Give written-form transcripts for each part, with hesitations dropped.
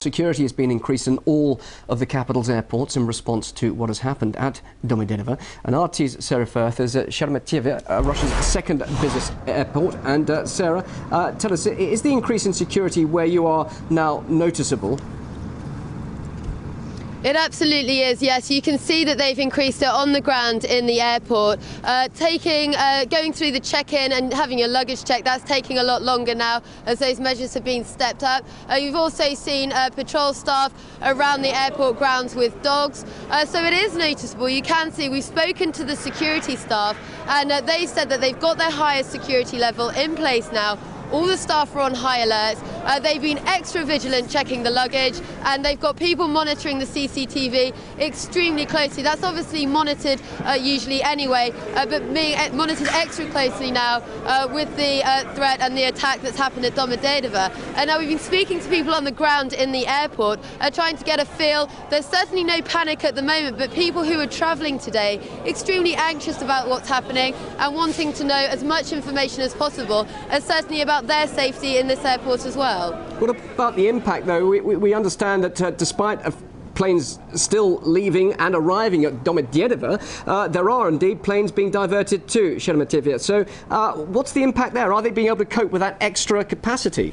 Security has been increased in all of the capital's airports in response to what has happened at Domodedovo. And RT's Sarah Firth is at Sheremetyevo, Russia's second busiest airport. And Sarah, tell us, is the increase in security where you are now noticeable? It absolutely is, yes. You can see that they've increased it on the ground in the airport. Going through the check-in and having your luggage checked, that's taking a lot longer now as those measures have been stepped up. You've also seen patrol staff around the airport grounds with dogs. So it is noticeable. You can see we've spoken to the security staff and they said that they've got their highest security level in place now. All the staff are on high alert. They've been extra vigilant checking the luggage, and they've got people monitoring the CCTV extremely closely. That's obviously monitored usually anyway, but being monitored extra closely now with the threat and the attack that's happened at Domodedovo. And now we've been speaking to people on the ground in the airport, trying to get a feel. There's certainly no panic at the moment, but people who are travelling today extremely anxious about what's happening and wanting to know as much information as possible, and certainly about their safety in this airport as well. What about the impact, though? We understand that despite planes still leaving and arriving at Domodedovo, there are indeed planes being diverted to Sheremetyevo. So what's the impact there? Are they being able to cope with that extra capacity?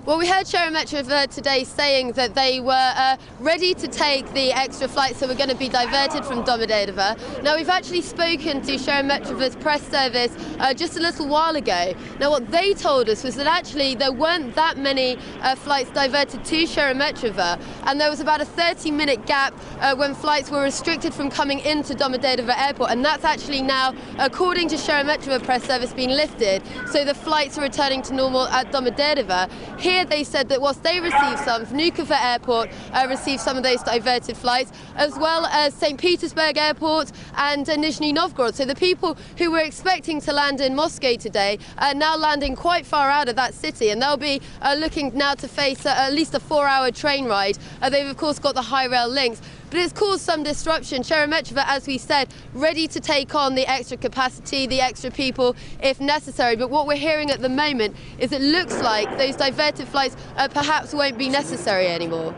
Well, we heard Sheremetyevo today saying that they were ready to take the extra flights that were going to be diverted from Domodedovo. Now, we've actually spoken to Sheremetyevo's press service just a little while ago. Now, what they told us was that actually there weren't that many flights diverted to Sheremetyevo, and there was about a 30-minute gap when flights were restricted from coming into Domodedovo airport, and that's actually now, according to Sheremetyevo press service, been lifted. So the flights are returning to normal at Domodedovo. Here they said that whilst they received some, Vnukovo Airport received some of those diverted flights, as well as St. Petersburg Airport and Nizhny Novgorod. So the people who were expecting to land in Moscow today are now landing quite far out of that city, and they'll be looking now to face at least a 4-hour train ride. They've of course got the high rail links. But it's caused some disruption. Sheremetyevo, as we said, ready to take on the extra capacity, the extra people if necessary. But what we're hearing at the moment is it looks like those diverted flights perhaps won't be necessary anymore.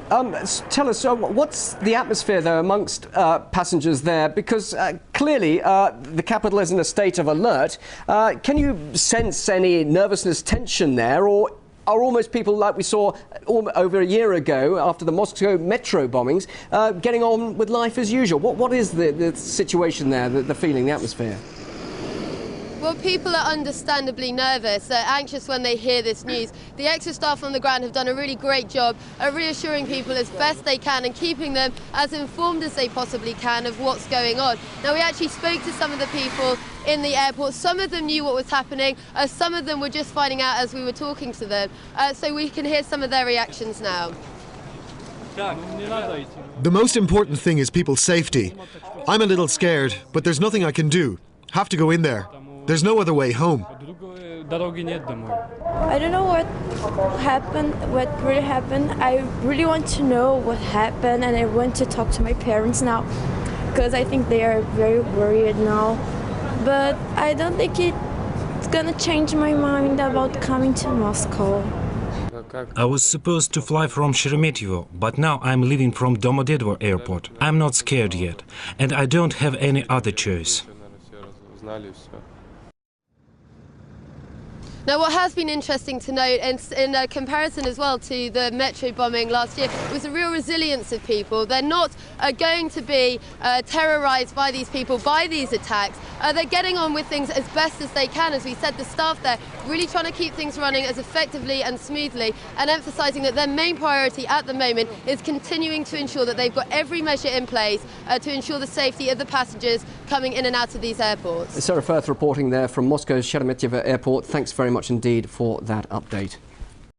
Tell us, what's the atmosphere, though, amongst passengers there? Because clearly the capital is in a state of alert. Can you sense any nervousness, tension there, or are almost people like we saw over a year ago after the Moscow metro bombings getting on with life as usual? What is the situation there, the feeling, the atmosphere? Well, people are understandably nervous, anxious when they hear this news. The extra staff on the ground have done a really great job of reassuring people as best they can and keeping them as informed as they possibly can of what's going on. Now, we actually spoke to some of the people in the airport. Some of them knew what was happening, some of them were just finding out as we were talking to them. So we can hear some of their reactions now. The most important thing is people's safety. I'm a little scared, but there's nothing I can do. Have to go in there. There's no other way home. I don't know what happened, what really happened. I really want to know what happened, and I want to talk to my parents now, because I think they are very worried now. But I don't think it's gonna change my mind about coming to Moscow. I was supposed to fly from Sheremetyevo, but now I'm leaving from Domodedovo airport. I'm not scared yet, and I don't have any other choice. Now, what has been interesting to note, and in comparison as well to the metro bombing last year, was the real resilience of people. They're not going to be terrorised by these people, by these attacks. They're getting on with things as best as they can. As we said, the staff there really trying to keep things running as effectively and smoothly, and emphasising that their main priority at the moment is continuing to ensure that they've got every measure in place to ensure the safety of the passengers coming in and out of these airports. Sarah Firth reporting there from Moscow's Sheremetyevo Airport. Thanks very much indeed for that update.